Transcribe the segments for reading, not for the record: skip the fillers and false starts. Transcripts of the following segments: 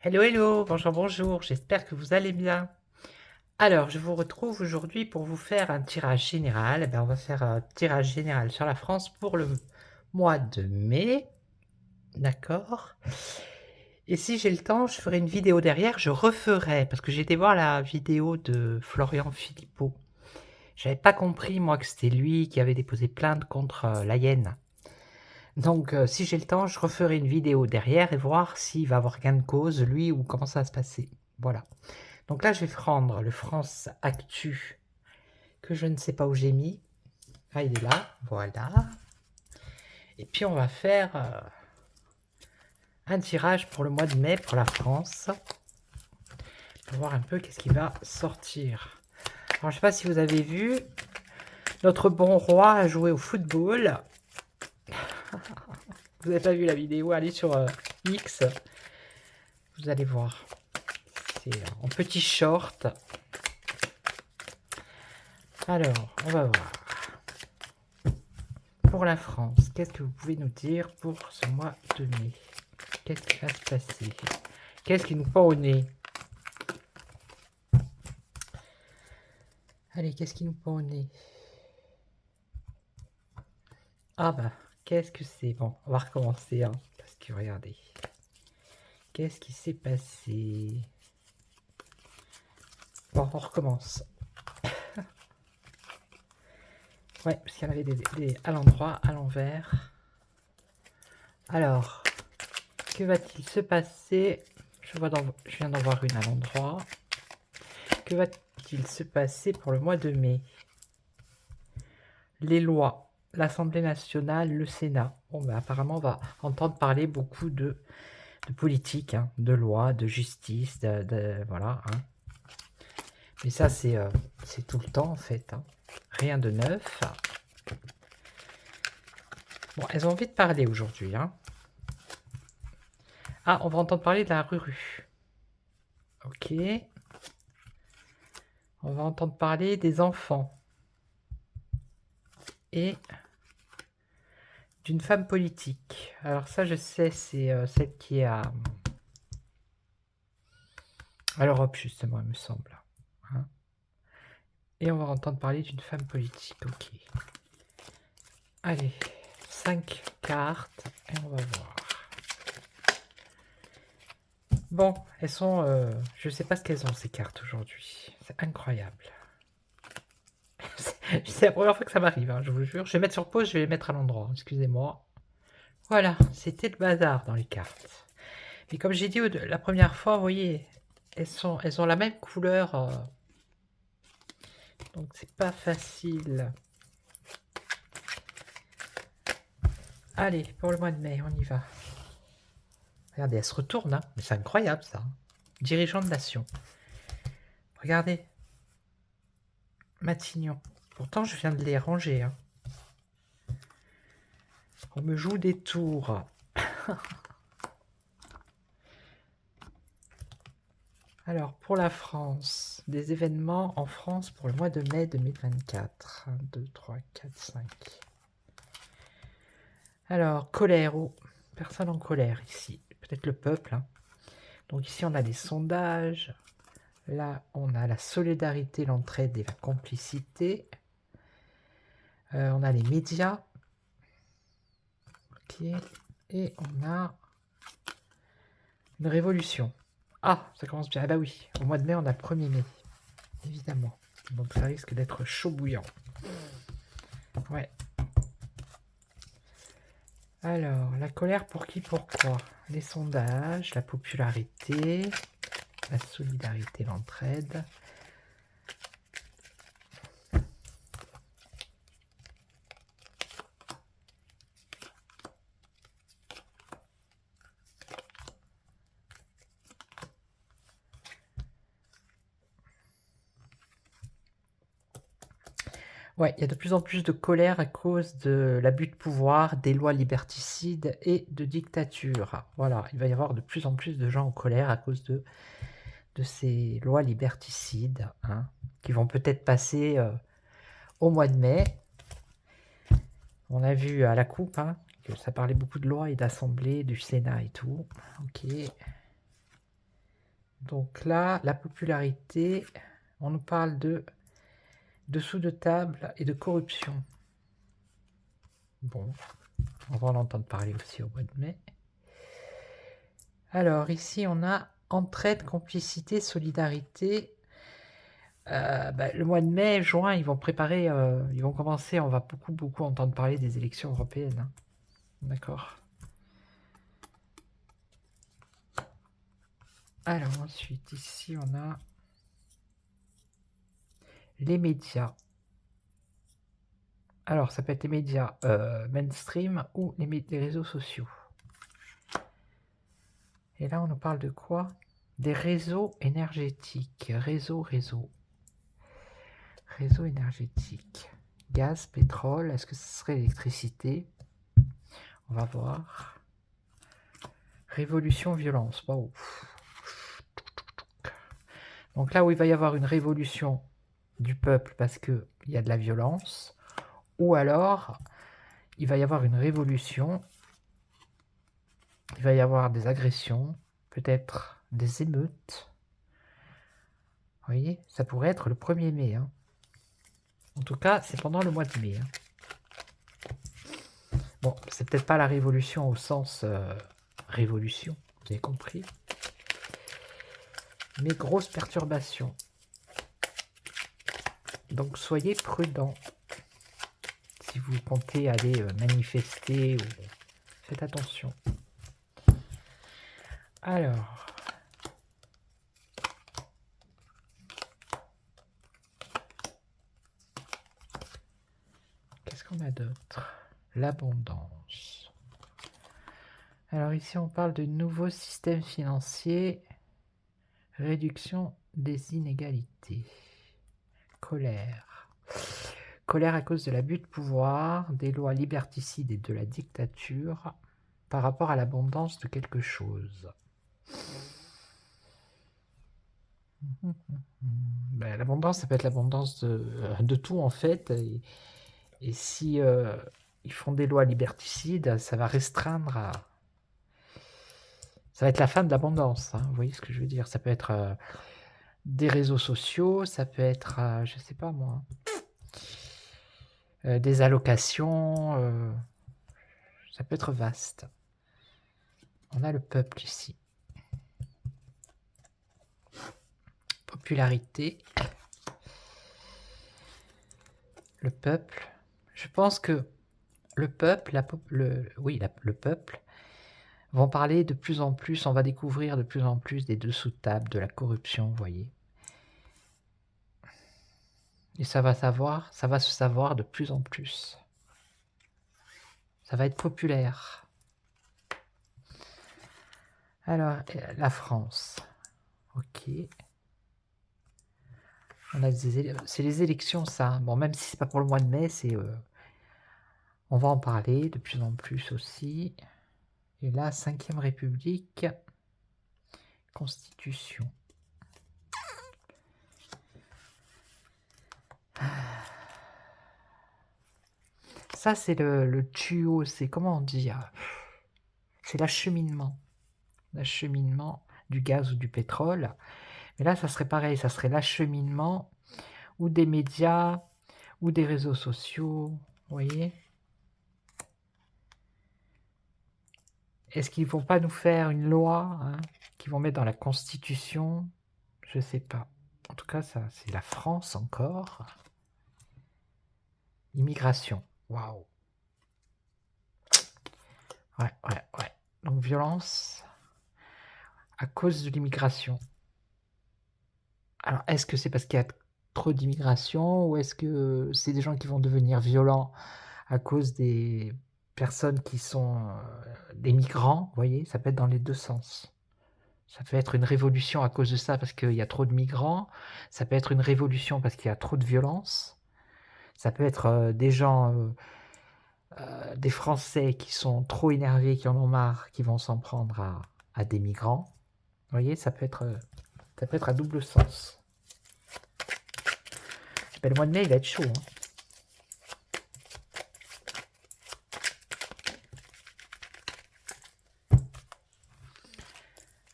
Hello, hello, bonjour, bonjour, j'espère que vous allez bien. Alors, je vous retrouve aujourd'hui pour vous faire un tirage général. On va faire un tirage général sur la France pour le mois de mai, d'accord? Et si j'ai le temps, je ferai une vidéo derrière, je referai, parce que j'ai été voir la vidéo de Florian Philippot. J'avais pas compris, moi, que c'était lui qui avait déposé plainte contre la hyène. Donc, si j'ai le temps, je referai une vidéo derrière et voir s'il va avoir gain de cause, lui, ou comment ça va se passer. Voilà. Donc là, je vais prendre le France Actu, que je ne sais pas où j'ai mis. Ah, il est là, voilà. Et puis, on va faire un tirage pour le mois de mai pour la France. Pour voir un peu qu'est-ce qui va sortir. Alors, je ne sais pas si vous avez vu, notre bon roi a joué au football. Vous n'avez pas vu la vidéo, allez sur X. Vous allez voir. C'est en petit short. Alors, on va voir. Pour la France, qu'est-ce que vous pouvez nous dire pour ce mois de mai? Qu'est-ce qui va se passer? Qu'est-ce qui nous pend au nez? Allez, qu'est-ce qui nous pend au nez? Ah bah, qu'est-ce que c'est? Bon, on va recommencer, hein, parce que regardez. Qu'est-ce qui s'est passé? Bon, on recommence. Ouais, parce qu'il y en avait des à l'endroit, à l'envers. Alors, que va-t-il se passer? Je viens d'en voir une à l'endroit. Que va-t-il se passer pour le mois de mai? Les lois, l'Assemblée nationale, le Sénat. Bon, ben, apparemment, on va entendre parler beaucoup de politique, hein, de loi, de justice, voilà. Hein. Mais ça, c'est tout le temps, en fait. Hein. Rien de neuf. Bon, elles ont envie de parler aujourd'hui. Hein. Ah, on va entendre parler de la Ruru. Ok. On va entendre parler des enfants. Et d'une femme politique. Alors ça, je sais, c'est celle qui est à l'Europe, justement, il me semble. Hein. Et on va entendre parler d'une femme politique. Ok. Allez, 5 cartes et on va voir. Bon, elles sont... je sais pas ce qu'elles ont, ces cartes, aujourd'hui. C'est incroyable. C'est la première fois que ça m'arrive, hein, je vous jure. Je vais mettre sur pause, je vais les mettre à l'endroit. Excusez-moi. Voilà, c'était le bazar dans les cartes. Mais comme j'ai dit la première fois, vous voyez, elles ont la même couleur. Donc, c'est pas facile. Allez, pour le mois de mai, on y va. Regardez, elle se retourne, hein. Mais c'est incroyable, ça. Dirigeant de nation. Regardez. Matignon. Pourtant, je viens de les ranger. Hein. On me joue des tours. Alors, pour la France, des événements en France pour le mois de mai 2024. 1, 2, 3, 4, 5. Alors, colère. Oh, personne en colère ici. Peut-être le peuple. Hein. Donc ici, on a des sondages. Là, on a la solidarité, l'entraide et la complicité. On a les médias. Ok. Et on a une révolution. Ah, ça commence bien. Ah bah oui, au mois de mai, on a le 1er mai. Évidemment. Donc ça risque d'être chaud bouillant. Ouais. Alors, la colère pour qui, pourquoi? Les sondages, la popularité, la solidarité, l'entraide. Ouais, il y a de plus en plus de colère à cause de l'abus de pouvoir, des lois liberticides et de dictature. Voilà, il va y avoir de plus en plus de gens en colère à cause de ces lois liberticides, hein, qui vont peut-être passer au mois de mai. On a vu à la coupe hein, que ça parlait beaucoup de lois et d'assemblées, du Sénat et tout. Ok. Donc là, la popularité, on nous parle de dessous de table et de corruption. Bon, on va en entendre parler aussi au mois de mai. Alors ici, on a entraide, complicité, solidarité. Le mois de mai, juin, ils vont préparer, ils vont commencer, on va beaucoup entendre parler des élections européennes. Hein. D'accord. Alors ensuite, ici, on a les médias. Alors, ça peut être les médias mainstream ou les réseaux sociaux. Et là, on nous parle de quoi? Des réseaux énergétiques. Réseau énergétique. Gaz, pétrole, est-ce que ce serait l'électricité? On va voir. Révolution, violence. Wow. Donc là où il va y avoir une révolution du peuple parce qu'il y a de la violence, ou alors il va y avoir une révolution, il va y avoir des agressions, peut-être des émeutes. Vous voyez, ça pourrait être le 1er mai. Hein. En tout cas, c'est pendant le mois de mai. Hein. Bon, c'est peut-être pas la révolution au sens révolution, vous avez compris. Mais grosse perturbation. Donc soyez prudents. Si vous comptez aller manifester, faites attention. Alors, qu'est-ce qu'on a d'autre? L'abondance. Alors ici, on parle de nouveaux systèmes financiers, réduction des inégalités, colère. Colère à cause de l'abus de pouvoir, des lois liberticides et de la dictature par rapport à l'abondance de quelque chose. L'abondance, ça peut être l'abondance de tout en fait. Et si ils font des lois liberticides, ça va restreindre à... Ça va être la fin de l'abondance, hein, vous voyez ce que je veux dire? Ça peut être des réseaux sociaux, ça peut être, je sais pas moi, des allocations, ça peut être vaste. On a le peuple ici. Popularité. Le peuple. Je pense que le peuple, le peuple, vont parler de plus en plus, on va découvrir de plus en plus des dessous de table, de la corruption, vous voyez. Et ça va se savoir de plus en plus. Ça va être populaire. Alors, la France. Ok. C'est les élections, ça. Bon, même si c'est pas pour le mois de mai, on va en parler de plus en plus aussi. Et là, 5e République, Constitution. Ça, c'est le tuyau, c'est comment on dit? C'est l'acheminement. L'acheminement du gaz ou du pétrole. Mais là, ça serait pareil, ça serait l'acheminement ou des médias ou des réseaux sociaux, vous voyez? Est-ce qu'ils vont pas nous faire une loi qu'ils vont mettre dans la Constitution? Je sais pas. En tout cas, ça, c'est la France encore. Immigration. Waouh. Ouais. Donc, violence à cause de l'immigration. Alors, est-ce que c'est parce qu'il y a trop d'immigration ou est-ce que c'est des gens qui vont devenir violents à cause des personnes qui sont des migrants? Vous voyez, ça peut être dans les deux sens. Ça peut être une révolution à cause de ça parce qu'il y a trop de migrants. Ça peut être une révolution parce qu'il y a trop de violence. Ça peut être des gens, des Français qui sont trop énervés, qui en ont marre, qui vont s'en prendre à des migrants. Vous voyez, ça peut être à double sens. Le mois de mai, il va être chaud. Hein.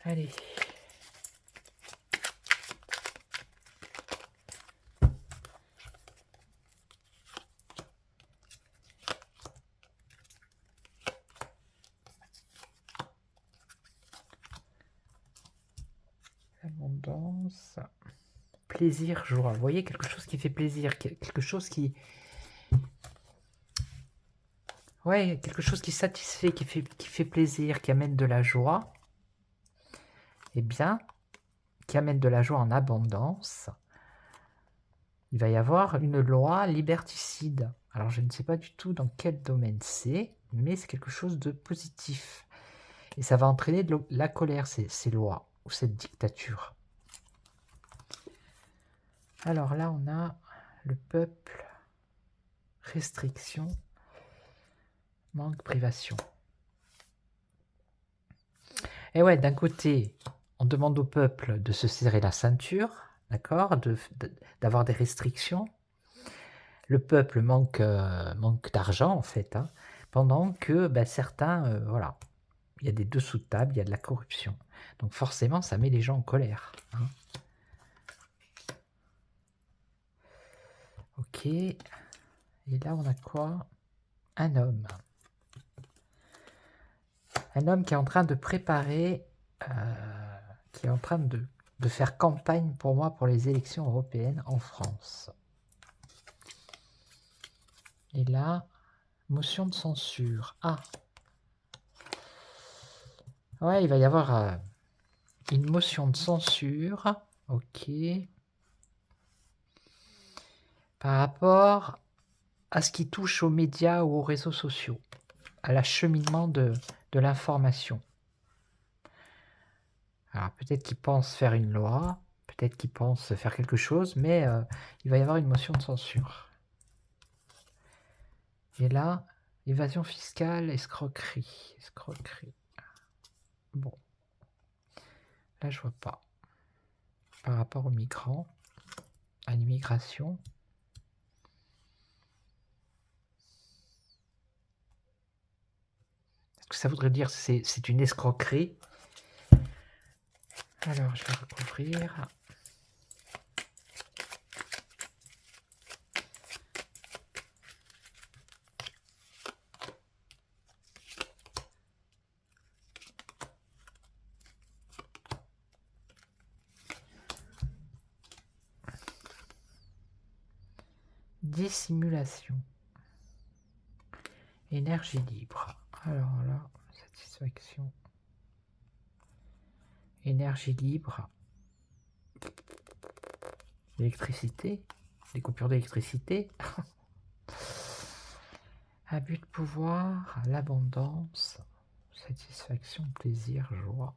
Allez. France. Plaisir, joie. Vous voyez, quelque chose qui fait plaisir, quelque chose qui... Ouais, quelque chose qui satisfait, qui fait plaisir, qui amène de la joie. Eh bien, qui amène de la joie en abondance. Il va y avoir une loi liberticide. Alors, je ne sais pas du tout dans quel domaine c'est, mais c'est quelque chose de positif. Et ça va entraîner de la colère, ces lois, ou cette dictature. Alors là, on a le peuple, restriction, manque, privation. Et ouais, d'un côté, on demande au peuple de se serrer la ceinture, d'accord, d'avoir des restrictions. Le peuple manque d'argent, en fait, hein, pendant que certains, voilà, il y a des dessous de table, il y a de la corruption. Donc forcément, ça met les gens en colère. Hein. Ok. Et là, on a quoi? Un homme. Un homme qui est en train de préparer, qui est en train de faire campagne pour moi pour les élections européennes en France. Et là, motion de censure. Ah. Ouais, il va y avoir une motion de censure. Ok. Par rapport à ce qui touche aux médias ou aux réseaux sociaux, à l'acheminement de l'information. Alors peut-être qu'ils pensent faire une loi, peut-être qu'ils pensent faire quelque chose, mais il va y avoir une motion de censure. Et là, évasion fiscale, escroquerie. Escroquerie. Bon. Là, je vois pas. Par rapport aux migrants, à l'immigration. Est-ce que ça voudrait dire que c'est une escroquerie? Alors, je vais recouvrir. Dissimulation. Énergie libre. Alors là, satisfaction. Énergie libre. L'électricité. Les coupures d'électricité. Abus de pouvoir. L'abondance. Satisfaction, plaisir, joie.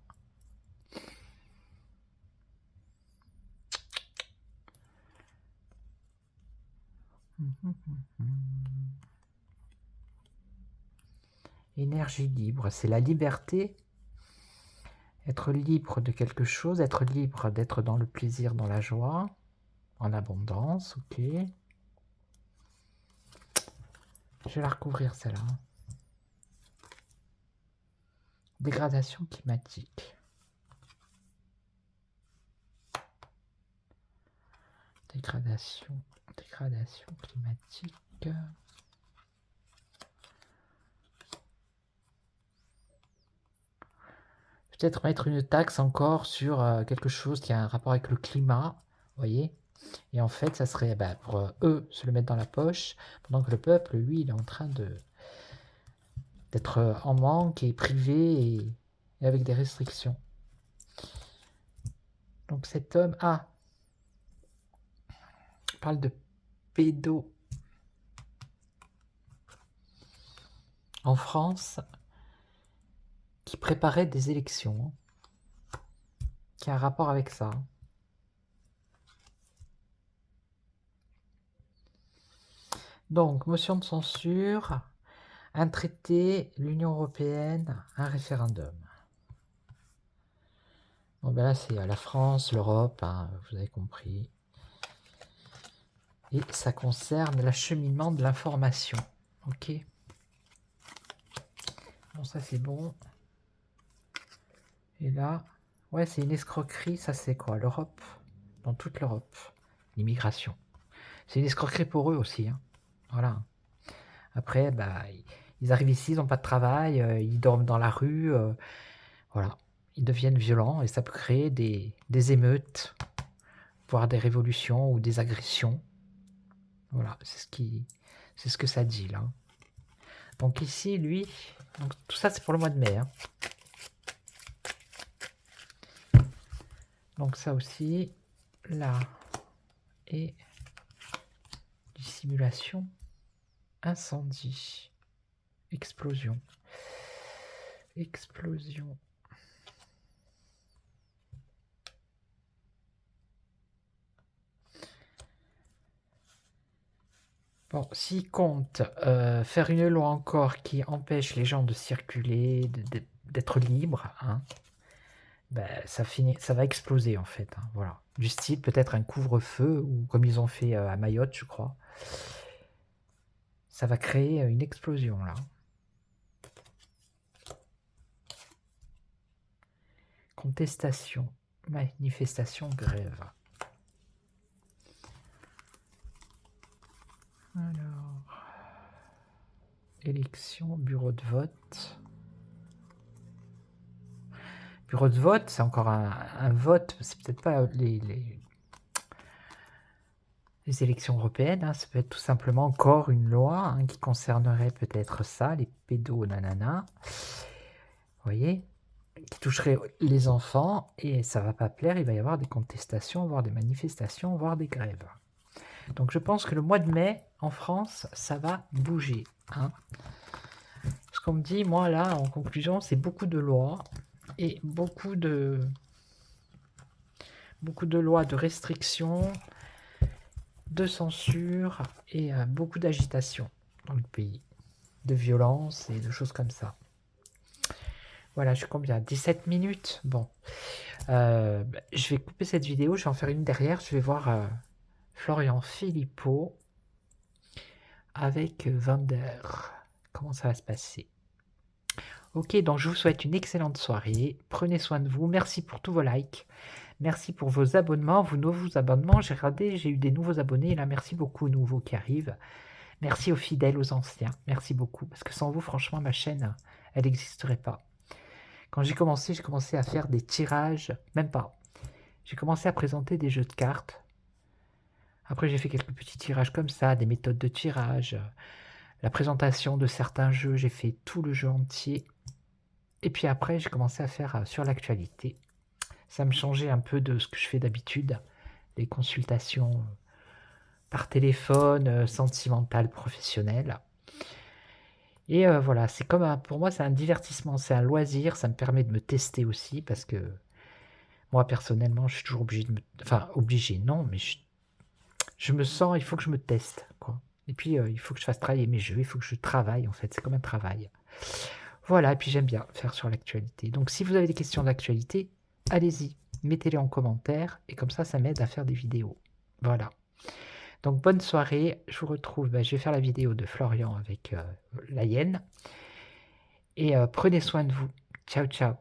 Énergie libre, c'est la liberté. Être libre de quelque chose, être libre d'être dans le plaisir, dans la joie, en abondance, ok. Je vais la recouvrir celle-là. Dégradation climatique. Dégradation climatique. Peut-être mettre une taxe encore sur quelque chose qui a un rapport avec le climat, vous voyez. Et en fait, ça serait pour eux se le mettre dans la poche, pendant que le peuple, lui, il est en train d'être en manque et privé et avec des restrictions. Donc cet homme, parle de pédo en France, qui préparait des élections, qui a un rapport avec ça. Donc, motion de censure, un traité, l'Union européenne, un référendum. Bon, ben là, c'est la France, l'Europe, hein, vous avez compris. Et ça concerne l'acheminement de l'information. Ok. Bon, ça, c'est bon. Et là, ouais, c'est une escroquerie. Ça, c'est quoi? L'Europe? Dans toute l'Europe. L'immigration. C'est une escroquerie pour eux aussi. Hein. Voilà. Après, ils arrivent ici, ils n'ont pas de travail, ils dorment dans la rue. Voilà. Ils deviennent violents et ça peut créer des émeutes. voire des révolutions ou des agressions. Voilà, c'est ce que ça dit là. Donc ici, lui, donc tout ça c'est pour le mois de mai. Hein. Donc ça aussi, là, et dissimulation, incendie, explosion, explosion. Bon, s'il compte faire une loi encore qui empêche les gens de circuler, d'être libres, hein, ben, ça va exploser en fait. Hein, voilà. Du style peut-être un couvre-feu, ou comme ils ont fait à Mayotte, je crois. Ça va créer une explosion là. Contestation, manifestation, grève. Alors, élection, bureau de vote. Bureau de vote, c'est encore un vote, c'est peut-être pas les élections européennes, hein, ça peut être tout simplement encore une loi hein, qui concernerait peut-être ça, les pédos, nanana. Vous voyez, qui toucherait les enfants, et ça va pas plaire, il va y avoir des contestations, voire des manifestations, voire des grèves. Donc je pense que le mois de mai, en France, ça va bouger. Hein. Ce qu'on me dit, moi là, en conclusion, c'est beaucoup de lois, et beaucoup de lois de restrictions, de censure, et beaucoup d'agitation dans le pays, de violence et de choses comme ça. Voilà, je suis combien 17 minutes. Bon, je vais couper cette vidéo, je vais en faire une derrière, je vais voir Florian Philippot avec Vander. Comment ça va se passer? Ok, donc je vous souhaite une excellente soirée, prenez soin de vous, merci pour tous vos likes, merci pour vos abonnements, vos nouveaux abonnements, j'ai regardé, j'ai eu des nouveaux abonnés, là merci beaucoup aux nouveaux qui arrivent, merci aux fidèles, aux anciens, merci beaucoup, parce que sans vous franchement ma chaîne, elle n'existerait pas. Quand j'ai commencé à faire des tirages, même pas, j'ai commencé à présenter des jeux de cartes, après j'ai fait quelques petits tirages comme ça, des méthodes de tirage, la présentation de certains jeux, j'ai fait tout le jeu entier. Et puis après, j'ai commencé à faire sur l'actualité. Ça me changeait un peu de ce que je fais d'habitude, des consultations par téléphone, sentimentales, professionnelles. Et voilà, c'est comme pour moi, c'est un divertissement, c'est un loisir, ça me permet de me tester aussi, parce que moi, personnellement, je suis toujours obligé de me... Enfin, obligé, non, mais je me sens, il faut que je me teste, quoi. Et puis, il faut que je fasse travailler mes jeux, il faut que je travaille, en fait, c'est comme un travail. Voilà, et puis j'aime bien faire sur l'actualité. Donc si vous avez des questions d'actualité, allez-y, mettez-les en commentaire, et comme ça m'aide à faire des vidéos. Voilà. Donc bonne soirée, je vous retrouve, je vais faire la vidéo de Florian avec la hyène, et prenez soin de vous. Ciao, ciao.